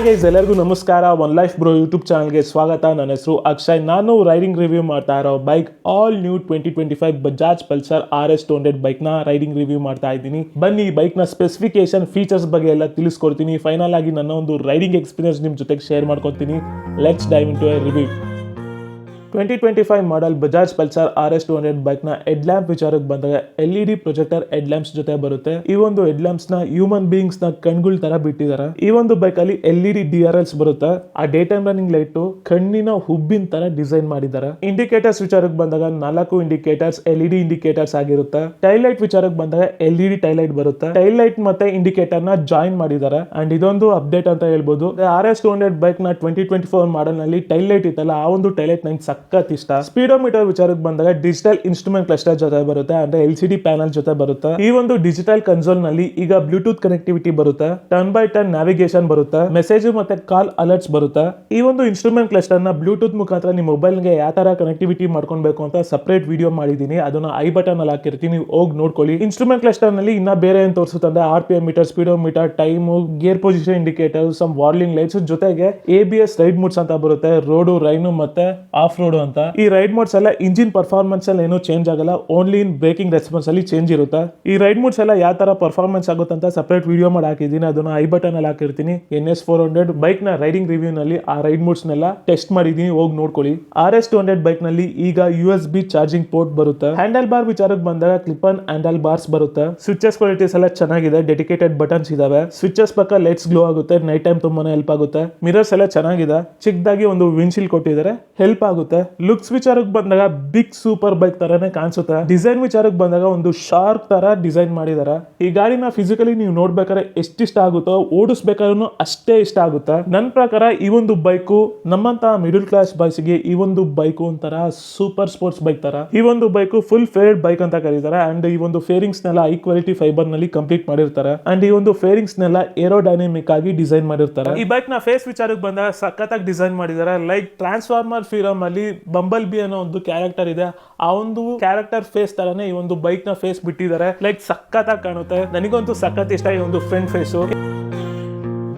Guys, ಎಲ್ಲರಿಗೂ ನಮಸ್ಕಾರ. One life bro YouTube ಚಾನಲ್ಗೆ ಸ್ವಾಗತ. ನನ್ನ ಹೆಸರು ಅಕ್ಷಯ್. ನಾನು ರೈಡಿಂಗ್ ರಿವ್ಯೂ ಮಾಡ್ತಾ ಇರೋ bike all new 2025 Bajaj Pulsar RS 200 ಬೈಕ್ನ ರೈಡಿಂಗ್ ರಿವ್ಯೂ ಮಾಡ್ತಾ ಇದ್ದೀನಿ. ಬನ್ನಿ ಬೈಕ್ನ ಸ್ಪೆಸಿಫಿಕೇಶನ್, ಫೀಚರ್ಸ್ ಬಗ್ಗೆ ಎಲ್ಲ ತಿಳಿಸ್ಕೊಡ್ತೀನಿ. ಫೈನಲ್ ಆಗಿ ನನ್ನ ಒಂದು ರೈಡಿಂಗ್ ಎಕ್ಸ್ಪೀರಿಯನ್ಸ್ ನಿಮ್ಮ ಜೊತೆಗೆ ಶೇರ್ ಮಾಡ್ಕೊತೀನಿ. Let's dive into a review. 2025 model Bajaj Pulsar RS 200 ಬೈಕ್ನ ಹೆಡ್ ಲ್ಯಾಂಪ್ ವಿಚಾರಕ್ಕೆ ಬಂದಾಗ LED ಪ್ರೊಜೆಕ್ಟರ್ ಹೆಡ್ ಲ್ಯಾಂಪ್ಸ್ ಜೊತೆ ಬರುತ್ತೆ. ಈ ಒಂದು ಹೆಡ್ ಲ್ಯಾಂಪ್ಸ್ ನ ಹ್ಯೂಮನ್ ಬೀಯಿಂಗ್ಸ್ ನ ಕಣ್ಗಳ ತರ ಬಿಟ್ಟಿದ್ದಾರೆ. ಈ ಒಂದು ಬೈಕ್ ಅಲ್ಲಿ LED DRLs ಬರುತ್ತೆ. ಆ ಡೇ ಟೈಮ್ ರನ್ನಿಂಗ್ ಲೈಟ್ ಕಣ್ಣಿನ ಹುಬ್ಬಿನ ತರ ಡಿಸೈನ್ ಮಾಡಿದ್ದಾರೆ. ಇಂಡಿಕೇಟರ್ಸ್ ವಿಚಾರಕ್ಕೆ ಬಂದಾಗ 4 ಇಂಡಿಕೇಟರ್ಸ್ LED ಇಂಡಿಕೇಟರ್ಸ್ ಆಗಿರುತ್ತೆ. ಟೈಲ್ ಲೈಟ್ ವಿಚಾರಕ್ಕೆ ಬಂದಾಗ LED ಟೈಲ್ ಲೈಟ್ ಬರುತ್ತೆ. ಟೈಲ್ ಲೈಟ್ ಮತ್ತೆ ಇಂಡಿಕೇಟರ್ ನ ಜಾಯಿನ್ ಮಾಡಿದ್ದಾರೆ. ಅಂಡ್ ಇದೊಂದು ಅಪ್ಡೇಟ್ ಅಂತ ಹೇಳ್ಬೋದು. RS 200 ಬೈಕ್ ನ 2024 ಮಾಡೆಲ್ ನಲ್ಲಿ ಟೈಲ್ ಲೈಟ್ ಇತ್ತಲ್ಲ, ಆ ಒಂದು ಟೈಲ್ ಲೈಟ್ ನಂಗೆ ಸಖತ್ ಇಷ್ಟ. ಸ್ಪೀಡೋಮೀಟರ್ ವಿಚಾರಕ್ಕೆ ಬಂದಾಗ ಡಿಜಿಟಲ್ ಇನ್ಸ್ಟ್ರೂಮೆಂಟ್ ಕ್ಲಸ್ಟರ್ ಜೊತೆ ಬರುತ್ತೆ, ಅಂದ್ರೆ LCD ಪ್ಯಾನಲ್ ಜೊತೆ ಬರುತ್ತೆ. ಈ ಒಂದು ಡಿಜಿಟಲ್ ಕನ್ಸೋಲ್ ನಲ್ಲಿ ಈಗ ಬ್ಲೂಟೂತ್ ಕನೆಕ್ಟಿವಿಟಿ ಬರುತ್ತೆ, ಟರ್ನ್ ಬೈ ಟರ್ನ್ ನ್ಯಾವಿಗೇಷನ್ ಬರುತ್ತೆ, ಮೆಸೇಜ್ ಮತ್ತೆ ಕಾಲ್ ಅಲರ್ಟ್ಸ್ ಬರುತ್ತೆ. ಈ ಒಂದು ಇನ್ಸ್ಟ್ರೂಮೆಂಟ್ ಕ್ಲಸ್ಟರ್ ನ ಬ್ಲೂಟೂತ್ ಮುಖಾಂತರ ನಿಮ್ಮ ಮೊಬೈಲ್ ಗೆ ಯಾವ ತರ ಕನೆಕ್ಟಿವಿಟಿ ಮಾಡ್ಕೊಳ್ಬೇಕು ಅಂತ ಸಪರೇಟ್ ವಿಡಿಯೋ ಮಾಡಿದೀನಿ. ಅದನ್ನ ಐ ಬಟನ್ ಅಲ್ಲಿ ಹಾಕಿರ್ತೀನಿ, ನೀವು ಹೋಗಿ ನೋಡ್ಕೊಳ್ಳಿ. ಇನ್ಸ್ಟ್ರೂಮೆಂಟ್ ಕ್ಲಸ್ಟರ್ ನಲ್ಲಿ ಇನ್ನ ಬೇರೆ ಏನ್ ತೋರಿಸುತ್ತೆ ಅಂದ್ರೆ RPM meter, speedometer, time, gear position indicator, some warning lights ಜೊತೆಗೆ ABS ರೈಡ್ ಮೋಡ್ಸ್ ಅಂತ ಬರುತ್ತೆ, ರೋಡು, ರೈನು ಮತ್ತೆ ಆಫ್ ರೋಡ್ ಅಂತ. ಈ ರೈಡ್ ಮೋಡ್ಸ್ ಎಲ್ಲ ಇಂಜಿನ್ ಪರ್ಫಾರ್ಮೆನ್ಸ್ ಅಲ್ಲಿ ಏನು ಚೇಂಜ್ ಆಗಲ್ಲ, ಓನ್ಲಿ ಇನ್ ಬ್ರೇಕಿಂಗ್ ರೆಸ್ಪಾನ್ಸ್ ಅಲ್ಲಿ ಚೇಂಜ್ ಇರುತ್ತೆ. ಈ ರೈಡ್ ಮೋಡ್ಸ್ ಎಲ್ಲ ಯಾವ ತರ ಪರ್ಫಾರ್ಮೆನ್ಸ್ ಆಗುತ್ತೆ ಅಂತ ಸಪರೇಟ್ ವಿಡಿಯೋ ಮಾಡಿ ಹಾಕಿದ್ದೀನಿ, ಅದನ್ನ ಐ ಬಟನ್ ಅಲ್ಲಿ ಹಾಕಿರ್ತೀನಿ. NS 400 ಬೈಕ್ ನ ರೈಡಿಂಗ್ ರಿವ್ಯೂ ನಲ್ಲಿ ಆ ರೈಡ್ ಮೋಡ್ಸ್ ನೆಲ್ಲ ಟೆಸ್ಟ್ ಮಾಡಿದೀನಿ, ಹೋಗಿ ನೋಡ್ಕೊಳ್ಳಿ. RS 200 ಬೈಕ್ ನಲ್ಲಿ ಈಗ USB ಚಾರ್ಜಿಂಗ್ ಪೋರ್ಟ್ ಬರುತ್ತೆ. ಹ್ಯಾಂಡಲ್ ಬಾರ್ ವಿಚಾರಕ್ಕೆ ಬಂದಾಗ ಕ್ಲಿಪ್ ಆನ್ ಹ್ಯಾಂಡಲ್ ಬಾರ್ಸ್ ಬರುತ್ತೆ. ಸ್ವಿಚಸ್ ಕ್ವಾಲಿಟೀಸ್ ಎಲ್ಲ ಚೆನ್ನಾಗಿದೆ, ಡೆಡಿಕೇಟೆಡ್ ಬಟನ್ಸ್ ಇದಾವೆ. ಸ್ವಿಚಸ್ ಪಕ್ಕ ಲೈಟ್ಸ್ ಗ್ಲೋ ಆಗುತ್ತೆ, ನೈಟ್ ಟೈಮ್ ತುಂಬಾನೇ ಹೆಲ್ಪ್ ಆಗುತ್ತೆ. ಮಿರರ್ಸ್ ಎಲ್ಲ ಚೆನ್ನಾಗಿದೆ, ಚಿಕ್ಕದಾಗಿ ಒಂದು ವಿಂಡ್ಶೀಲ್ಡ್ ಕೊಟ್ಟಿದ್ದಾರೆ, ಹೆಲ್ಪ್ ಆಗುತ್ತೆ. ಲುಕ್ಸ್ ವಿಚಾರಕ್ಕೆ ಬಂದಾಗ ಬಿಗ್ ಸೂಪರ್ ಬೈಕ್ ತರಾನೇ ಕಾಣಿಸುತ್ತೆ. ಡಿಸೈನ್ ವಿಚಾರಕ್ಕೆ ಬಂದಾಗ ಒಂದು ಶಾರ್ಕ್ ತರ ಡಿಸೈನ್ ಮಾಡಿದ್ದಾರೆ. ಈ ಗಾಡಿನ ಫಿಸಿಕಲಿ ನೀವು ನೋಡ್ಬೇಕಾದ್ರೆ ಎಷ್ಟಿಷ್ಟ ಆಗುತ್ತೋ, ಓಡಿಸ್ಬೇಕಾದ್ರೂ ಅಷ್ಟೇ ಇಷ್ಟ ಆಗುತ್ತೆ. ನನ್ನ ಪ್ರಕಾರ ಈ ಒಂದು ಬೈಕು ನಮ್ಮಂತ ಮಿಡಲ್ ಕ್ಲಾಸ್ ಬಾಯ್ಸ್ ಗೆ ಈ ಒಂದು ಬೈಕು ಒಂಥರ ಸೂಪರ್ ಸ್ಪೋರ್ಟ್ಸ್ ಬೈಕ್ ತರ. ಈ ಒಂದು ಬೈಕು ಫುಲ್ ಫೇರ್ಡ್ ಬೈಕ್ ಅಂತ ಕರೀತಾರೆ. ಅಂಡ್ ಈ ಒಂದು ಫೇರಿಂಗ್ಸ್ ನೆಲ್ಲ ಹೈ ಕ್ವಾಲಿಟಿ ಫೈಬರ್ ನಲ್ಲಿ ಕಂಪ್ಲೀಟ್ ಮಾಡಿರ್ತಾರೆ. ಅಂಡ್ ಈ ಒಂದು ಫೇರಿಂಗ್ಸ್ ನೆಲ್ಲ ಏರೋಡೈನಮಿಕ್ ಆಗಿ ಡಿಸೈನ್ ಮಾಡಿರ್ತಾರೆ. ಈ ಬೈಕ್ ನ ಫೇಸ್ ವಿಚಾರಕ್ಕೆ ಬಂದಾಗ ಸಖತ್ತಾಗಿ ಡಿಸೈನ್ ಮಾಡಿದ್ದಾರೆ. ಲೈಕ್ ಟ್ರಾನ್ಸ್ಫಾರ್ಮರ್ ಫಿಲಮ್ ಅಲ್ಲಿ ಬಂಬಲ್ ಬಿ ಅನ್ನೋ ಒಂದು ಕ್ಯಾರೆಕ್ಟರ್ ಇದೆ, ಆ ಒಂದು ಕ್ಯಾರೆಕ್ಟರ್ ಫೇಸ್ ತರನೇ ಈ ಒಂದು ಬೈಕ್ ನ ಫೇಸ್ ಬಿಟ್ಟಿದ್ದಾರೆ. ಲೈಕ್ ಸಖತ್ತಾಗಿ ಕಾಣುತ್ತೆ. ನನಗಂತೂ ಸಖತ್ ಇಷ್ಟ ಈ ಒಂದು ಫ್ರಂಟ್ ಫೇಸು.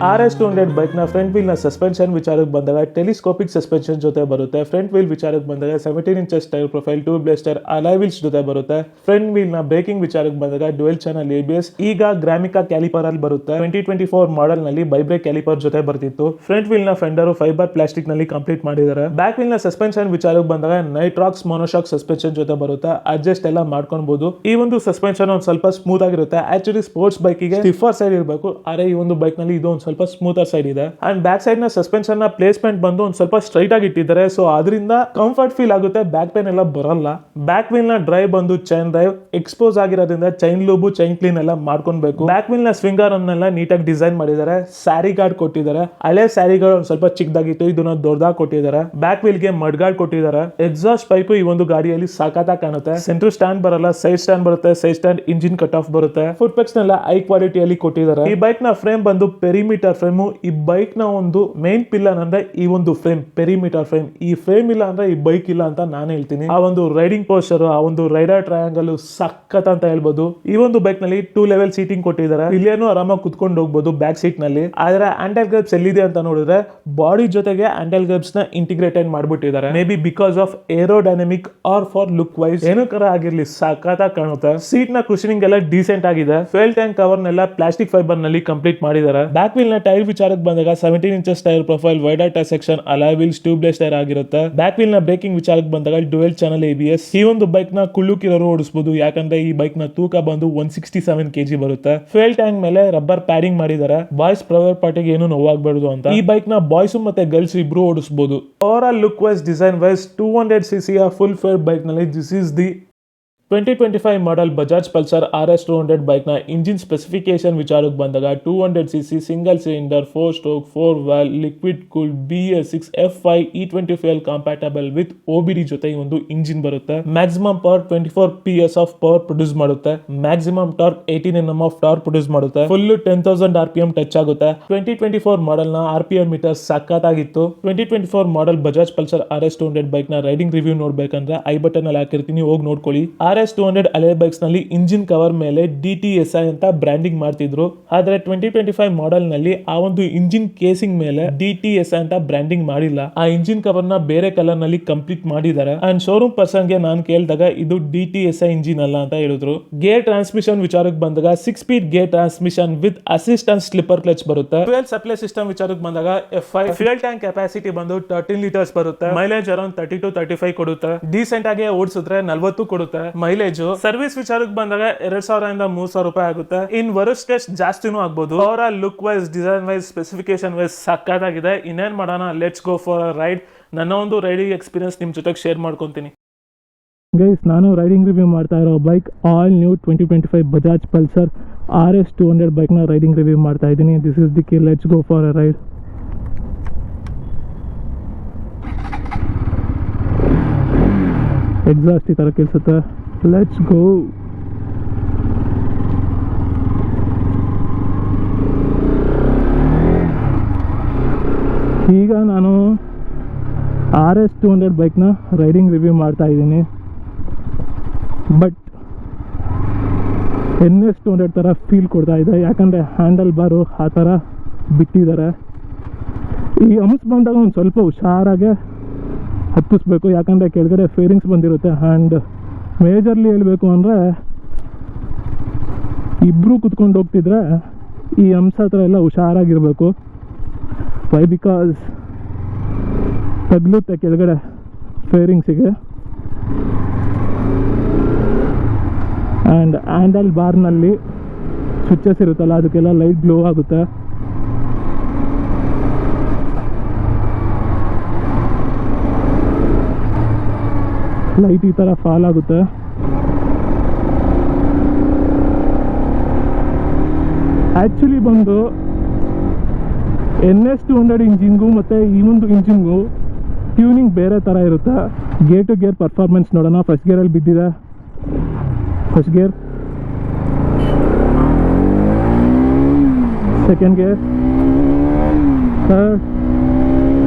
RS 200 ಬೈಕ್ ನ ಫ್ರಂಟ್ ವೀಲ್ ನ ಸಸ್ಪೆನ್ಷನ್ ವಿಚಾರಕ್ಕೆ ಬಂದಾಗ ಟೆಲಿಸ್ಕೋಪಿಕ್ ಸಸ್ಪೆನ್ಷನ್ ಜೊತೆ ಬರುತ್ತೆ. ಫ್ರಂಟ್ ವೀಲ್ ವಿಚಾರಕ್ಕೆ ಬಂದಾಗ 17 inches tyre profile, 2 blaster alloy wheels ಜೊತೆ ಬರುತ್ತೆ. ಫ್ರಂಟ್ ವೀಲ್ ನ ಬ್ರೇಕಿಂಗ್ ವಿಚಾರಕ್ಕೆ ಬಂದಾಗ ಡ್ಯುಯಲ್ ಚಾನಲ್ ABS ಈಗ ಗ್ರಾಮಿಕಾ ಕ್ಯಾಲಿಪರ್ ಅಲ್ಲಿ ಬರುತ್ತೆ. 2024 ಮಾಡೆಲ್ ನಲ್ಲಿ ಬೈಬ್ರೇಕ್ ಕ್ಯಾಲಿಪರ್ ಜೊತೆ ಬರ್ತಿತ್ತು. ಫ್ರಂಟ್ ವೀಲ್ ನ ಫೆಂಡರ್ ಫೈಬರ್ ಪ್ಲಾಸ್ಟಿಕ್ ನಲ್ಲಿ ಕಂಪ್ಲೀಟ್ ಮಾಡಿದ್ದಾರೆ. ಬ್ಯಾಕ್ ವೀಲ್ ನ ಸಸ್ಪೆನ್ಷನ್ ವಿಚಾರಕ್ಕೆ ಬಂದಾಗ ನೈಟ್ರಾಕ್ಸ್ ಮೊನೋಶಾಕ್ ಸಸ್ಪೆನ್ಷನ್ ಜೊತೆ ಬರುತ್ತೆ. ಅಡ್ಜಸ್ಟ್ ಎಲ್ಲ ಮಾಡ್ಕೊಬಹುದು. ಈ ಒಂದು ಸಸ್ಪೆನ್ಷನ್ ಒಂದ್ ಸ್ವಲ್ಪ ಸ್ಮೂತ್ ಆಗಿರುತ್ತೆ. ಆಕ್ಚುಲಿ ಸ್ಪೋರ್ಟ್ಸ್ ಬೈಕ್ ಗೆ ಸ್ಟಿಫರ್ ಸೈಡ್ ಇರಬೇಕು, ಆದ್ರೆ ಈ ಒಂದು ಬೈಕ್ ನಲ್ಲಿ ಇದು ಒಂದ್ ಸ್ವಲ್ಪ ಸ್ಮೂತರ್ ಸೈಡ್ ಇದೆ. ಅಂಡ್ ಬ್ಯಾಕ್ ಸೈಡ್ ನ ಸಸ್ಪೆನ್ಷನ್ ನ ಪ್ಲೇಸ್ಮೆಂಟ್ ಬಂದು ಒಂದ್ ಸ್ವಲ್ಪ ಸ್ಟ್ರೈಟ್ ಆಗಿ ಇಟ್ಟಿದ್ದಾರೆ. ಸೊ ಅದರಿಂದ ಕಂಫರ್ಟ್ ಫೀಲ್ ಆಗುತ್ತೆ, ಬ್ಯಾಕ್ ಪೇನ್ ಎಲ್ಲ ಬರಲ್ಲ. ಬ್ಯಾಕ್ ವೀಲ್ ನ ಡ್ರೈವ್ ಬಂದು ಚೈನ್ ಡ್ರೈವ್ ಎಕ್ಸ್ಪೋಸ್ ಆಗಿರೋದ್ರಿಂದ ಚೈನ್ ಲೂಬು, ಚೈನ್ ಕ್ಲೀನ್ ಎಲ್ಲ ಮಾಡ್ಕೊಬೇಕು. ಬ್ಯಾಕ್ ವೀಲ್ ನ ಸ್ವಿಂಗರ್ ಅನ್ನೆಲ್ಲ ನೀಟಾಗಿ ಡಿಸೈನ್ ಮಾಡಿದ್ದಾರೆ. ಸ್ಯಾರಿ ಗಾರ್ಡ್ ಕೊಟ್ಟಿದ್ದಾರೆ. ಹಳೆ ಸ್ಯಾರಿ ಗಾರ್ಡ್ ಒಂದ್ ಸ್ವಲ್ಪ ಚಿಕ್ಕದಾಗಿತ್ತು, ಇದನ್ನ ದೊಡ್ಡದಾಗಿ ಕೊಟ್ಟಿದ್ದಾರೆ. ಬ್ಯಾಕ್ ವೀಲ್ ಗೆ ಮಡ್ ಗಾರ್ಡ್ ಕೊಟ್ಟಿದ್ದಾರೆ. ಎಕ್ಸಾಸ್ಟ್ ಪೈಪ್ ಈ ಒಂದು ಗಾಡಿಯಲ್ಲಿ ಸಾಕಾಗಿ ಕಾಣುತ್ತೆ. ಸೆಂಟ್ರಲ್ ಸ್ಟ್ಯಾಂಡ್ ಬರಲ್ಲ, ಸೈಡ್ ಸ್ಟ್ಯಾಂಡ್ ಬರುತ್ತೆ. Side stand engine cut off ಬರುತ್ತೆ. ಫುಟ್ ಪೆಕ್ಸ್ ನೆಲ್ಲ ಹೈ ಕ್ವಾಲಿಟಿಯಲ್ಲಿ ಕೊಟ್ಟಿದ್ದಾರೆ. ಈ ಬೈಕ್ ನ ಫ್ರೇಮ್ ಬಂದು ಪೆರಿಮೀಟರ್ ಫ್ರೇಮ್. ಈ ಬೈಕ್ ನ ಒಂದು ಮೇನ್ ಪಿಲ್ಲರ್ ಅಂದ್ರೆ ಈ ಒಂದು ಫ್ರೇಮ್, ಪೆರಿಮೀಟರ್ ಫ್ರೇಮ್. ಈ ಫ್ರೇಮ್ ಇಲ್ಲ ಅಂದ್ರೆ ಈ ಬೈಕ್ ಇಲ್ಲ ಅಂತ ನಾನು ಹೇಳ್ತೀನಿ. ಆ ಒಂದು ರೈಡಿಂಗ್ ಪೋಸ್ಟರ್, ಆ ಒಂದು ರೈಡರ್ ಟ್ರಯಾಂಗಲ್ ಸಖತ್ ಅಂತ ಹೇಳ್ಬೋದು. ಈ ಒಂದು ಬೈಕ್ ನಲ್ಲಿ 2 ಲೆವೆಲ್ ಸೀಟಿಂಗ್ ಕೊಟ್ಟಿದ್ದಾರೆ. ಇಲ್ಲೇನು ಆರಾಮಾಗಿ ಕುತ್ಕೊಂಡು ಹೋಗ್ಬೋದು ಬ್ಯಾಕ್ ಸೀಟ್ ನಲ್ಲಿ. ಆದ್ರೆ ಹ್ಯಾಂಡಲ್ ಗ್ರಿಪ್ಸ್ ಎಲ್ಲಿದೆ ಅಂತ ನೋಡಿದ್ರೆ ಬಾಡಿ ಜೊತೆಗೆ ಹ್ಯಾಂಡಲ್ ಗ್ರಿಪ್ಸ್ ನ ಇಂಟಿಗ್ರೇಟೆಡ್ ಮಾಡ್ಬಿಟ್ಟಿದ್ದಾರೆ. Maybe because of aerodynamic or for look wise ಏನಕ್ಕಾರ ಆಗಿರ್ಲಿ ಸಖತ್ತಾಗಿ ಕಾಣುತ್ತೆ. ಸೀಟ್ ನ ಕುಶನಿಂಗ್ ಎಲ್ಲ ಡೀಸೆಂಟ್ ಆಗಿದೆ. ಫ್ಯೂಯಲ್ ಟ್ಯಾಂಕ್ ಕವರ್ ನೆಲ್ಲ ಪ್ಲಾಸ್ಟಿಕ್ ಫೈಬರ್ ನಲ್ಲಿ ಕಂಪ್ಲೀಟ್ ಮಾಡಿದ್ದಾರೆ. ಬ್ಯಾಕ್ ವೀಲ್ ನ ಟೈರ್ ವಿಚಾರಕ್ಕೆ ಬಂದಾಗ 17 inches tyre profile, wider tyre section, alloy wheels, tubeless tyre ಆಗಿರುತ್ತೆ. ಬ್ಯಾಕ್ ವೀಲ್ ನ ಬ್ರೇಕಿಂಗ್ ವಿಚಾರಕ್ಕೆ ಬಂದಾಗ ಡ್ಯುಯಲ್ ಚಾನಲ್ ABS. ಈ ಒಂದು ಬೈಕ್ ನ ಕುಳ್ಳುಕಿರೋರು ಓಡಿಸಬಹುದು, ಯಾಕಂದ್ರೆ ಈ ಬೈಕ್ ನ ತೂಕ ಬಂದು 167 kg ಬರುತ್ತೆ. ಫ್ಯೂಯಲ್ ಟ್ಯಾಂಕ್ ಮೇಲೆ ರಬ್ಬರ್ ಪ್ಯಾಡಿಂಗ್ ಮಾಡಿದ್ದಾರೆ. ಬಾಯ್ಸ್ ಪ್ರೈವೇಟ್ ಪಾರ್ಟಿಗೆ ಏನು ನೋವಾಗಬಾರದು ಅಂತ. ಈ ಬೈಕ್ ನ ಬಾಯ್ಸ್ ಮತ್ತೆ ಗರ್ಲ್ಸ್ ಇಬ್ರು ಓಡಿಸಬಹುದು. Overall look wise, design wise 200cc full fair bike ನಲ್ಲಿ this is the 2025 model Bajaj Pulsar RS 200 bike ನ ಇಂಜಿನ್ ಸ್ಪೆಸಿಫಿಕೇಶನ್ ವಿಚಾರಕ್ಕೆ ಬಂದಾಗ 200cc single cylinder 4 stroke 4 valve liquid cooled BS6 F5 E20 fuel compatible with OBD ಜೊತೆ ಈ ಒಂದು engine ಬರುತ್ತೆ. Maximum power 24 PS of power produce ಮಾಡುತ್ತೆ. Maximum torque 18 Nm of torque produce ಮಾಡುತ್ತೆ. Full 10,000 RPM touch ಆಗುತ್ತೆ. 2024 model ನ RPM meter ಸಖತ್ತಾಗಿತ್ತು. 2024 model Bajaj Pulsar RS 200 bike ನ ರೈಡಿಂಗ್ ರಿವ್ಯೂ ನೋಡ್ಬೇಕಂದ್ರೆ ಐ ಬಟನ್ ಅಲ್ಲಿ ಹಾಕಿರ್ತೀನಿ, ಹೋಗಿ ನೋಡ್ಕೊಳ್ಳಿ. RS200 ಹಳೆ ಬೈಕ್ಸ್ ನಲ್ಲಿ ಇಂಜಿನ್ ಕವರ್ ಮೇಲೆ DTSI ಅಂತ ಬ್ರ್ಯಾಂಡಿಂಗ್ ಮಾಡ್ತಿದ್ರು. ಆದ್ರೆ 2025 ಮಾಡೆಲ್ ನಲ್ಲಿ ಆ ಒಂದು ಇಂಜಿನ್ ಕೇಸಿಂಗ್ ಮೇಲೆ DTSI ಅಂತ ಬ್ರ್ಯಾಂಡಿಂಗ್ ಮಾಡಿಲ್ಲ. ಆ ಇಂಜಿನ್ ಕವರ್ ನ ಬೇರೆ ಕಲರ್ ನಲ್ಲಿ ಕಂಪ್ಲೀಟ್ ಮಾಡಿದ್ದಾರೆ. ಅಂಡ್ ಶೋರೂಮ್ ಪರ್ಸನ್ ಗೆ ನಾನು ಕೇಳಿದಾಗ ಇದು DTSI ಇಂಜಿನ್ ಅಲ್ಲ ಅಂತ ಹೇಳಿದ್ರು. ಗೇರ್ ಟ್ರಾನ್ಸ್ಮಿಷನ್ ವಿಚಾರಕ್ಕೆ ಬಂದಾಗ 6 speed gear transmission with assistant slipper clutch ಬರುತ್ತೆ. ಫ್ಯೂಯಲ್ ಸಪ್ಲೈ ಸಿಸ್ಟಮ್ ವಿಚಾರಕ್ಕೆ ಬಂದಾಗ F5 ಫ್ಯೂಯಲ್ ಟ್ಯಾಂಕ್ ಕೆಪಾಸಿಟಿ ಬಂದು 13 ಲೀಟರ್ಸ್ ಬರುತ್ತೆ. ಮೈಲೇಜ್ ಅರೌಂಡ್ 30 to 35 ಕೊಡುತ್ತೆ. ಡೀಸೆಂಟ್ ಆಗಿ ಓಡಿಸಿದ್ರೆ 40 ಕೊಡುತ್ತೆ ಮೈಲೇಜ್. ಸರ್ವಿಸ್ ವಿಚಾರಕ್ಕೆ ಬಂದಾಗ 2000 ಇಂದ 3000 ರೂಪಾಯಿ ಆಗುತ್ತೆ. ಇನ್ ವರ್ಸ್ಟ್ ಕೇಸ್ ಜಾಸ್ತಿನೂ ಆಗ್ಬೋದು. ಅವರ look wise, design wise, specification wise ಸಕ್ಕತ್ತಾಗಿದೆ. ಇನ್ನೇನ್ ಮಾಡೋಣ, let's go for a ride. ನನ್ನ ಒಂದು ರೈಡಿಂಗ್ ಎಕ್ಸ್ಪೀರಿಯನ್ಸ್ ನಿಮ್ ಜೊತೆಗೆ ಶೇರ್ ಮಾಡ್ಕೊಂತೀನಿ. ಗೈಸ್, ನಾನು ರೈಡಿಂಗ್ ರಿವ್ಯೂ ಮಾಡ್ತಾ ಇರೋ bike all new 2025 Bajaj Pulsar RS200 ಬೈಕ್ನ ರೈಡಿಂಗ್ ರಿವ್ಯೂ ಮಾಡ್ತಾ ಇದ್ದೀನಿ. This is the key. Let's go for a ride. Exhaust ಈ ಥರ ಕೇಳಿಸುತ್ತೆ. Let's go. ಈಗ ನಾನು RS200 ಬೈಕ್ನ ರೈಡಿಂಗ್ ರಿವ್ಯೂ ಮಾಡ್ತಾ ಇದ್ದೀನಿ. ಬಟ್ NS200 ಥರ ಫೀಲ್ ಕೊಡ್ತಾ ಇದೆ. ಯಾಕಂದರೆ ಹ್ಯಾಂಡಲ್ ಬಾರು ಆ ಥರ ಬಿಟ್ಟಿದ್ದಾರೆ. ಈ ಹಂಪ್ಸ್ ಬಂದಾಗ ಒಂದು ಸ್ವಲ್ಪ ಹುಷಾರಾಗೆ ಹತ್ತಿಸ್ಬೇಕು. ಯಾಕಂದರೆ ಕೆಳಗಡೆ ಫೇರಿಂಗ್ಸ್ ಬಂದಿರುತ್ತೆ. ಆ್ಯಂಡ್ ಮೇಜರ್ಲಿ ಹೇಳಬೇಕು ಅಂದರೆ ಇಬ್ಬರು ಕುತ್ಕೊಂಡು ಹೋಗ್ತಿದ್ರೆ ಈ ಹಂಪ್ಸ್ ಹತ್ರ ಎಲ್ಲ ಹುಷಾರಾಗಿರಬೇಕು. ವೈ? ಬಿಕಾಸ್ ತಗ್ಲುತ್ತೆ ಕೆಳಗಡೆ ಫೇರಿಂಗ್ಸಿಗೆ. ಆ್ಯಂಡ್ ಹ್ಯಾಂಡಲ್ ಬಾರ್ನಲ್ಲಿ ಸ್ವಿಚಸ್ ಇರುತ್ತಲ್ಲ, ಅದಕ್ಕೆಲ್ಲ ಲೈಟ್ ಗ್ಲೋ ಆಗುತ್ತೆ. ಲೈಟ್ ಈ ಥರ ಫಾಲ್ ಆಗುತ್ತೆ. ಆ್ಯಕ್ಚುಲಿ ಬಂದು NS200 ಇಂಜಿನ್ಗೂ ಮತ್ತು ಈ ಒಂದು ಇಂಜಿನ್ಗೂ ಟ್ಯೂನಿಂಗ್ ಬೇರೆ ಥರ ಇರುತ್ತೆ. ಗೇರ್ ಟು ಗೇರ್ ಪರ್ಫಾರ್ಮೆನ್ಸ್ ನೋಡೋಣ. ಫಸ್ಟ್ ಗೇರಲ್ಲಿ ಬಿದ್ದಿದೆ. First gear, second gear, third,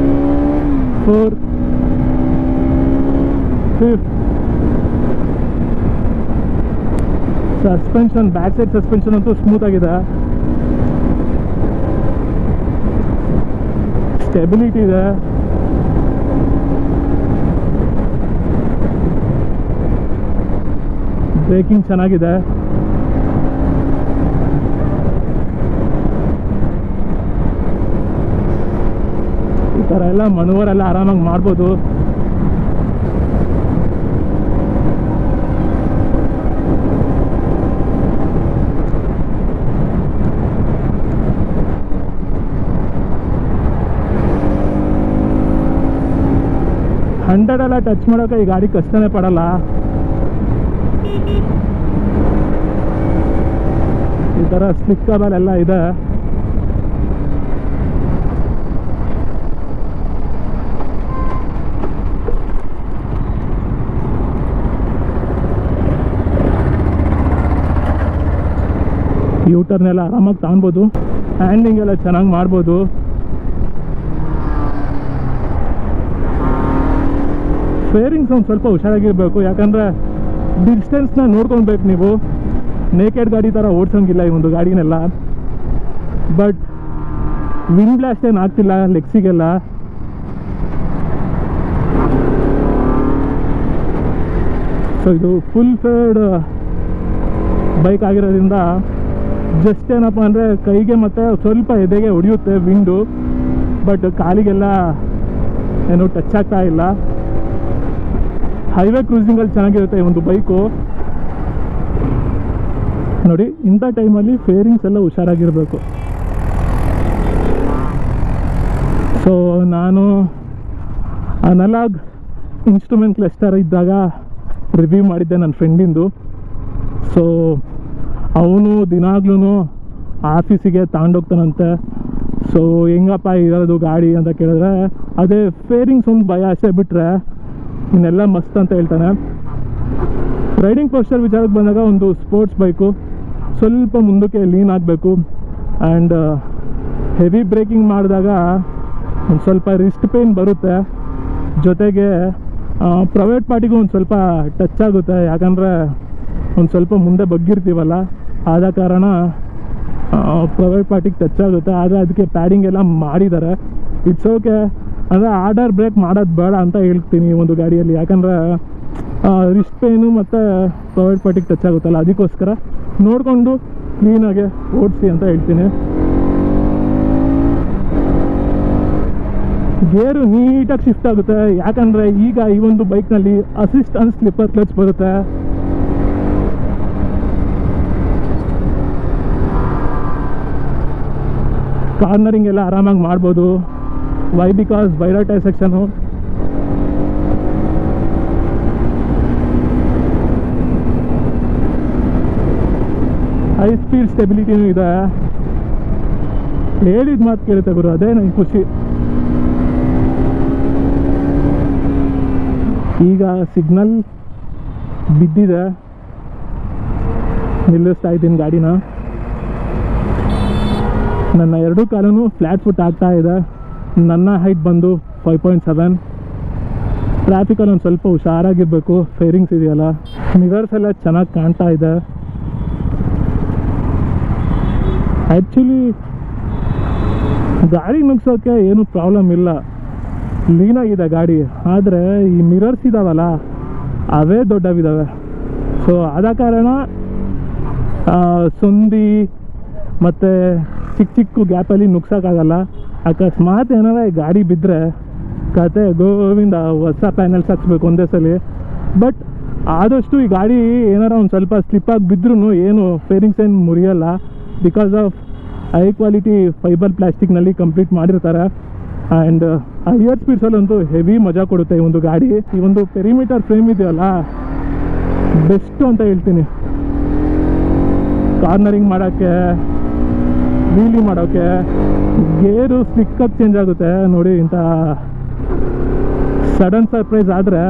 fourth, fifth. Suspension, back side suspension ಅಂತೂ ಸ್ಮೂತ್ ಆಗಿದೆ. ಸ್ಟೆಬಿಲಿಟಿ ಇದೆ. ಬ್ರೇಕಿಂಗ್ ಚೆನ್ನಾಗಿದೆ. ಈ ಥರ ಎಲ್ಲ ಮನೋವರೆಲ್ಲ ಆರಾಮಾಗಿ ಮಾಡ್ಬೋದು. ಹಂಡ್ರೆಡ್ ಎಲ್ಲ ಟಚ್ ಮಾಡೋಕೆ ಈ ಗಾಡಿ ಕಷ್ಟನೇ ಪಡಲ್ಲ. ಈ ಥರ ಸ್ಲಿಕ್ಕಬಲ್ ಎಲ್ಲ ಇದೆ. ಯೂಟರ್ನೆಲ್ಲ ಆರಾಮಾಗಿ ತಗೊಬೋದು. ಹ್ಯಾಂಡ್ಲಿಂಗ್ ಎಲ್ಲ ಚೆನ್ನಾಗಿ ಮಾಡ್ಬೋದು. ಫೇರಿಂಗ್ಸ್ ಒಂದು ಸ್ವಲ್ಪ ಹುಷಾರಾಗಿರ್ಬೇಕು. ಯಾಕಂದರೆ ಡಿಸ್ಟೆನ್ಸ್ನ ನೋಡ್ಕೊಳ್ಬೇಕು ನೀವು. ನೇಕೆಡ್ ಗಾಡಿ ಥರ ಓಡಿಸೋಂಗಿಲ್ಲ ಈ ಒಂದು ಗಾಡಿನೆಲ್ಲ. ಬಟ್ ವಿಂಡ್ ಬ್ಲಾಸ್ಟ್ ಏನು ಆಗ್ತಿಲ್ಲ ಲೆಗ್ಸಿಗೆಲ್ಲ. ಸೊ ಇದು ಫುಲ್ ಫೇಡ್ ಬೈಕ್ ಆಗಿರೋದ್ರಿಂದ ಜಸ್ಟ್ ಏನಪ್ಪ ಅಂದರೆ ಕೈಗೆ ಮತ್ತು ಸ್ವಲ್ಪ ಎದೆಗೆ ಹೊಡೆಯುತ್ತೆ ವಿಂಡು. ಬಟ್ ಕಾಲಿಗೆಲ್ಲ ಏನು ಟಚ್ ಆಗ್ತಾ ಇಲ್ಲ. ಹೈವೇ ಕ್ರೂಸಿಂಗಲ್ಲಿ ಚೆನ್ನಾಗಿರುತ್ತೆ ಈ ಒಂದು ಬೈಕು. ನೋಡಿ, ಇಂಥ ಟೈಮಲ್ಲಿ ಫೇರಿಂಗ್ಸ್ ಎಲ್ಲ ಹುಷಾರಾಗಿರಬೇಕು. ಸೊ ನಾನು ಅನಲಾಗ್ ಇನ್ಸ್ಟ್ರೂಮೆಂಟ್ ಕ್ಲಸ್ಟರ್ ಇದ್ದಾಗ ರಿವ್ಯೂ ಮಾಡಿದ್ದೆ ನನ್ನ ಫ್ರೆಂಡಿಂದು. ಸೊ ಅವನು ದಿನಾಗ್ಲೂ ಆಫೀಸಿಗೆ ತಗೊಂಡೋಗ್ತಾನಂತೆ. ಸೊ ಹೆಂಗಪ್ಪ ಇರೋದು ಗಾಡಿ ಅಂತ ಕೇಳಿದ್ರೆ ಅದೇ ಫೇರಿಂಗ್ಸ್ ಒಂದು ಭಯ ಅಷ್ಟೇ, ಬಿಟ್ಟರೆ ಇನ್ನೆಲ್ಲ ಮಸ್ತ್ ಅಂತ ಹೇಳ್ತಾನೆ. ರೈಡಿಂಗ್ ಪೋಸ್ಚರ್ ವಿಚಾರಕ್ಕೆ ಬಂದಾಗ ಒಂದು ಸ್ಪೋರ್ಟ್ಸ್ ಬೈಕು, ಸ್ವಲ್ಪ ಮುಂದಕ್ಕೆ ಲೀನ್ ಆಗಬೇಕು. ಆ್ಯಂಡ್ ಹೆವಿ ಬ್ರೇಕಿಂಗ್ ಮಾಡಿದಾಗ ಒಂದು ಸ್ವಲ್ಪ ರಿಸ್ಟ್ ಪೇನ್ ಬರುತ್ತೆ. ಜೊತೆಗೆ ಪ್ರೈವೇಟ್ ಪಾರ್ಟಿಗೂ ಒಂದು ಸ್ವಲ್ಪ ಟಚ್ ಆಗುತ್ತೆ. ಯಾಕಂದರೆ ಒಂದು ಸ್ವಲ್ಪ ಮುಂದೆ ಬಗ್ಗಿರ್ತೀವಲ್ಲ, ಆದ ಕಾರಣ ಪ್ರೈವೇಟ್ ಪಾರ್ಟಿಗೆ ಟಚ್ ಆಗುತ್ತೆ. ಆದರೆ ಅದಕ್ಕೆ ಪ್ಯಾಡಿಂಗ್ ಎಲ್ಲ ಮಾಡಿದ್ದಾರೆ. It's okay. ಅಂದರೆ ಆರ್ಡರ್ ಬ್ರೇಕ್ ಮಾಡೋದು ಬೇಡ ಅಂತ ಹೇಳ್ತೀನಿ ಒಂದು ಗಾಡಿಯಲ್ಲಿ, ಯಾಕಂದರೆ ರಿಸ್ಟ್ ಪೇನು ಮತ್ತು ಪ್ರೈವೇಟ್ ಪಾರ್ಟಿಗೆ ಟಚ್ ಆಗುತ್ತಲ್ಲ, ಅದಕ್ಕೋಸ್ಕರ ನೋಡಿಕೊಂಡು ಕ್ಲೀನಾಗೆ ಓಡಿಸಿ ಅಂತ ಹೇಳ್ತೀನಿ. ಗೇರು ನೀಟಾಗಿ ಶಿಫ್ಟ್ ಆಗುತ್ತೆ, ಯಾಕಂದರೆ ಈಗ ಈ ಒಂದು ಬೈಕ್ನಲ್ಲಿ ಅಸಿಸ್ಟ್ ಅಂಡ್ ಸ್ಲಿಪ್ಪರ್ ಕ್ಲಚ್ ಬರುತ್ತೆ. ಕಾರ್ನರಿಂಗ್ ಎಲ್ಲ ಆರಾಮಾಗಿ ಮಾಡ್ಬೋದು. Why? Because wider tyre section. High speed ಸ್ಟೆಬಿಲಿಟಿನೂ ಇದೆ. ಹೇಳಿದ ಮಾತು ಕೇಳುತ್ತೆ ಗುರು, ಅದೇ ನನಗೆ ಖುಷಿ. ಈಗ ಸಿಗ್ನಲ್ ಬಿದ್ದಿದೆ, ನಿಲ್ಲಿಸ್ತಾ ಇದ್ದೀನಿ ಗಾಡಿನ. ನನ್ನ ಎರಡೂ ಕಾಲೂ ಫ್ಲ್ಯಾಟ್ ಫುಟ್ ಆಗ್ತಾ ಇದೆ. ನನ್ನ ಹೈಟ್ ಬಂದು 5.7. ಟ್ರಾಫಿಕಲ್ಲಿ ಒಂದು ಸ್ವಲ್ಪ ಹುಷಾರಾಗಿರಬೇಕು. ಫೇರಿಂಗ್ಸ್ ಇದೆಯಲ್ಲ, ಮಿರರ್ಸ್ ಎಲ್ಲ ಚೆನ್ನಾಗಿ ಕಾಣ್ತಾ ಇದೆ. ಆ್ಯಕ್ಚುಲಿ ಗಾಡಿ ನುಗ್ಸೋಕ್ಕೆ ಏನು ಪ್ರಾಬ್ಲಮ್ ಇಲ್ಲ, ಲೀನಾಗಿದೆ ಗಾಡಿ. ಆದರೆ ಈ ಮಿರರ್ಸ್ ಇದ್ದಾವಲ್ಲ, ಅವೇ ದೊಡ್ಡವಿದ್ದಾವೆ. ಸೊ ಆದ ಕಾರಣ ಸಂದಿ ಮತ್ತು ಚಿಕ್ಕ ಚಿಕ್ಕ ಗ್ಯಾಪಲ್ಲಿ ನುಗ್ಸೋಕ್ಕಾಗಲ್ಲ. ಅಕಸ್ಮಾತ್ ಏನಾರ ಗಾಡಿ ಬಿದ್ದರೆ ಕತೆ ಗೋವಿಂದ, ಹೊಸ ಪ್ಯಾನಲ್ಸ್ ಹಾಕ್ಸ್ಬೇಕು ಒಂದೇ ಸಲ. ಬಟ್ ಆದಷ್ಟು ಈ ಗಾಡಿ ಏನಾರ ಒಂದು ಸ್ವಲ್ಪ ಸ್ಲಿಪ್ಪಾಗಿ ಬಿದ್ದರೂ ಏನು ಫೇರಿಂಗ್ಸ್ ಏನು ಮುರಿಯಲ್ಲ. Because of high quality fibre ಪ್ಲಾಸ್ಟಿಕ್ನಲ್ಲಿ ಕಂಪ್ಲೀಟ್ ಮಾಡಿರ್ತಾರೆ. ಆ್ಯಂಡ್ ಹೈಯರ್ ಸ್ಪೀಡ್ಸಲ್ಲಂತೂ ಹೆವಿ ಮಜಾ ಕೊಡುತ್ತೆ ಈ ಒಂದು ಗಾಡಿ. ಈ ಒಂದು ಪೆರಿಮೀಟರ್ ಫ್ರೇಮ್ ಇದೆಯಲ್ಲ, ಬೆಸ್ಟು ಅಂತ ಹೇಳ್ತೀನಿ. ಕಾರ್ನರಿಂಗ್ ಮಾಡೋಕ್ಕೆ, ವೀಲಿ ಮಾಡೋಕ್ಕೆ. ಗೇರು ಸ್ಲಿಕ್ಕಾಗಿ ಚೇಂಜ್ ಆಗುತ್ತೆ ನೋಡಿ. ಇಂಥ ಸಡನ್ ಸರ್ಪ್ರೈಸ್ ಆದರೆ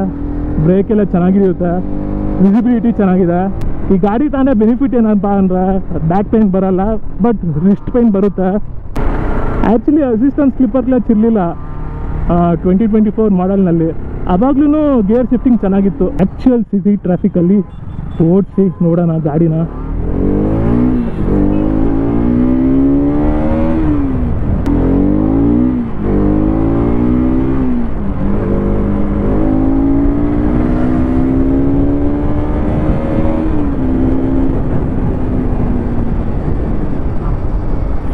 ಬ್ರೇಕ್ ಎಲ್ಲ ಚೆನ್ನಾಗಿರುತ್ತೆ, ವಿಸಿಬಿಲಿಟಿ ಚೆನ್ನಾಗಿದೆ. ಈ ಗಾಡಿ ತಾನೇ ಬೆನಿಫಿಟ್ ಏನಪ್ಪ ಅಂದರೆ ಬ್ಯಾಕ್ ಪೇನ್ ಬರಲ್ಲ, ಬಟ್ ರಿಸ್ಟ್ ಪೇನ್ ಬರುತ್ತೆ. ಆ್ಯಕ್ಚುಲಿ ಅಸಿಸ್ಟೆಂಟ್ ಸ್ಲಿಪ್ಪರ್ ಕ್ಲಚ್ ಇರಲಿಲ್ಲ 2024 ಮಾಡಲ್ನಲ್ಲಿ. ಆವಾಗ್ಲೂ ಗೇರ್ ಶಿಫ್ಟಿಂಗ್ ಚೆನ್ನಾಗಿತ್ತು. ಆ್ಯಕ್ಚುಯಲ್ ಸಿಟಿ ಟ್ರಾಫಿಕಲ್ಲಿ ಓಡಿಸಿ ನೋಡೋಣ ಗಾಡಿನ.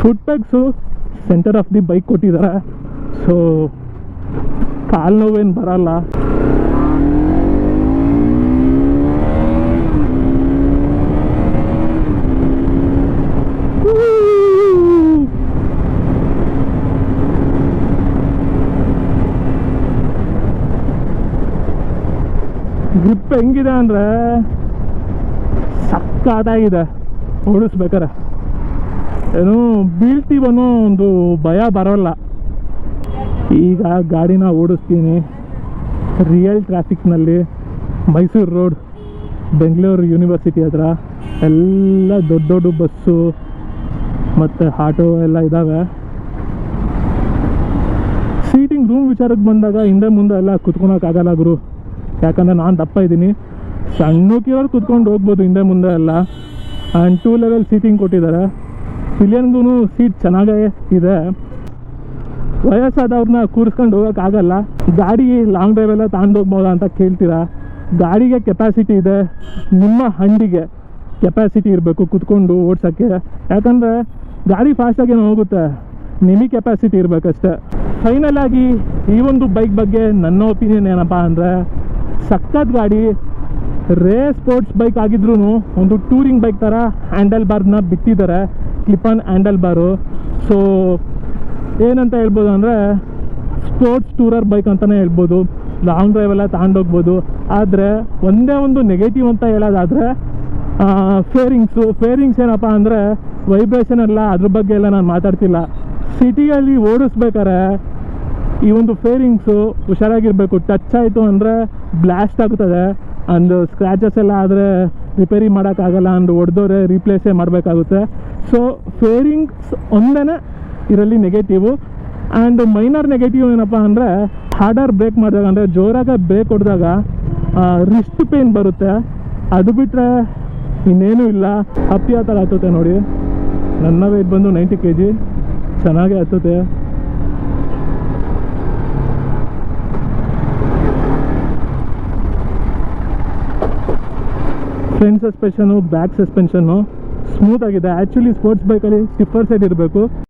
Foot packs centre of the bike ಕೊಟ್ಟಿದ್ದಾರೆ, ಸೊ ಕಾಲು ನೋವೇನು ಬರಲ್ಲ. ಗ್ರಿಪ್ ಹೆಂಗಿದೆ ಅಂದರೆ ಸಕ್ಕತ್ತಾಗಿದೆ ಓಡಿಸ್ಬೇಕಾರೆ. ಏನೋ ಬೀಳ್ತೀವನ್ನೋ ಒಂದು ಭಯ ಬರೋಲ್ಲ. ಈಗ ಗಾಡಿನ ಓಡಿಸ್ತೀನಿ ರಿಯಲ್ ಟ್ರಾಫಿಕ್ನಲ್ಲಿ. ಮೈಸೂರು ರೋಡ್, ಬೆಂಗಳೂರು ಯೂನಿವರ್ಸಿಟಿ ಹತ್ರ ಎಲ್ಲ ದೊಡ್ಡ ದೊಡ್ಡ ಬಸ್ಸು ಮತ್ತು ಆಟೋ ಎಲ್ಲ ಇದ್ದಾವೆ. ಸೀಟಿಂಗ್ ರೂಮ್ ವಿಚಾರಕ್ಕೆ ಬಂದಾಗ ಹಿಂದೆ ಮುಂದೆ ಎಲ್ಲ ಕುತ್ಕೊಳಕ್ಕಾಗಲ್ಲ ಗುರು, ಯಾಕಂದರೆ ನಾನು ದಪ್ಪ ಇದ್ದೀನಿ. ಸಣ್ಣಕ್ಕಿರೋರು ಕುತ್ಕೊಂಡು ಹೋಗ್ಬೋದು ಹಿಂದೆ ಮುಂದೆ ಎಲ್ಲ. ಆ್ಯಂಡ್ 2 ಲೆವೆಲ್ ಸೀಟಿಂಗ್ ಕೊಟ್ಟಿದ್ದಾರೆ. ಪಿಲಿಯನ್ಗೂ ಸೀಟ್ ಚೆನ್ನಾಗೇ ಇದೆ. ವಯಸ್ಸಾದವ್ರನ್ನ ಕೂರಿಸ್ಕೊಂಡು ಹೋಗೋಕ್ಕಾಗಲ್ಲ. ಗಾಡಿ ಲಾಂಗ್ ಡ್ರೈವೆಲ್ಲ ತಗೊಂಡೋಗ್ಬೋದಾ ಅಂತ ಕೇಳ್ತೀರಾ. ಗಾಡಿಗೆ ಕೆಪಾಸಿಟಿ ಇದೆ, ನಿಮ್ಮ ಹಂಡಿಗೆ ಕೆಪಾಸಿಟಿ ಇರಬೇಕು ಕುತ್ಕೊಂಡು ಓಡ್ಸೋಕ್ಕೆ. ಯಾಕಂದರೆ ಗಾಡಿ ಫಾಸ್ಟಾಗೇನೋ ಹೋಗುತ್ತೆ, ನಿಮಗೆ ಕೆಪಾಸಿಟಿ ಇರಬೇಕಷ್ಟೆ. ಫೈನಲ್ ಆಗಿ ಈ ಒಂದು ಬೈಕ್ ಬಗ್ಗೆ ನನ್ನ ಒಪಿನಿಯನ್ ಏನಪ್ಪ ಅಂದರೆ, ಸಖತ್ ಗಾಡಿ. ರೇಸ್ ಸ್ಪೋರ್ಟ್ಸ್ ಬೈಕ್ ಆಗಿದ್ರೂ ಒಂದು ಟೂರಿಂಗ್ ಬೈಕ್ ಥರ ಹ್ಯಾಂಡಲ್ ಬಾರ್ನ ಬಿಟ್ಟಿದ್ದಾರೆ, clip on handle bar. So ಏನಂತ ಹೇಳ್ಬೋದು ಅಂದರೆ ಸ್ಪೋರ್ಟ್ಸ್ ಟೂರರ್ ಬೈಕ್ ಅಂತಲೇ ಹೇಳ್ಬೋದು. ಲಾಂಗ್ ಡ್ರೈವೆಲ್ಲ ತಗೊಂಡೋಗ್ಬೋದು. ಆದರೆ ಒಂದೇ ಒಂದು ನೆಗೆಟಿವ್ ಅಂತ ಹೇಳೋದಾದರೆ ಫೇರಿಂಗ್ಸ್ ಏನಪ್ಪ ಅಂದರೆ ವೈಬ್ರೇಷನ್ ಎಲ್ಲ, ಅದ್ರ ಬಗ್ಗೆ ಎಲ್ಲ ನಾನು ಮಾತಾಡ್ತಿಲ್ಲ. ಸಿಟಿಯಲ್ಲಿ ಓಡಿಸ್ಬೇಕಾರೆ ಈ ಒಂದು ಫೇರಿಂಗ್ಸು ಹುಷಾರಾಗಿರಬೇಕು. ಟಚ್ ಆಯಿತು ಅಂದರೆ ಬ್ಲಾಸ್ಟ್ ಆಗುತ್ತದೆ. ಅಂದು ಸ್ಕ್ರ್ಯಾಚಸ್ ಎಲ್ಲ ಆದರೆ ರಿಪೇರಿ ಮಾಡೋಕ್ಕಾಗಲ್ಲ, ಅಂದು ಹೊಡೆದೋರೆ ರೀಪ್ಲೇಸೇ ಮಾಡಬೇಕಾಗುತ್ತೆ. ಸೊ ಫೇರಿಂಗ್ಸ್ ಒಂದೇ ಇದರಲ್ಲಿ ನೆಗೆಟಿವು. ಆ್ಯಂಡ್ ಮೈನರ್ ನೆಗೆಟಿವ್ ಏನಪ್ಪ ಅಂದರೆ ಹಾರ್ಡರ್ ಬ್ರೇಕ್ ಮಾಡಿದಾಗ, ಅಂದರೆ ಜೋರಾಗಿ ಬ್ರೇಕ್ ಹೊಡೆದಾಗ ರಿಸ್ಟ್ ಪೇನ್ ಬರುತ್ತೆ. ಅದು ಬಿಟ್ಟರೆ ಇನ್ನೇನು ಇಲ್ಲ. ಹಪ್ಪಿ ಆ ಥರ ಹತ್ತುತ್ತೆ ನೋಡಿ. ನನ್ನ ವೇಟ್ ಬಂದು 90 kg. ಚೆನ್ನಾಗೇ ಹತ್ತುತ್ತೆ. ಫ್ರಂಟ್ ಸಸ್ಪೆನ್ಷನು, ಬ್ಯಾಕ್ ಸಸ್ಪೆನ್ಷನ್ನು ಸ್ಮೂತ್ ಆಗಿದೆ. ಆ್ಯಕ್ಚುಲಿ ಸ್ಪೋರ್ಟ್ಸ್ ಬೈಕಲ್ಲಿ ಸ್ಟಿಫರ್ ಸೈಡ್ ಇರಬೇಕು.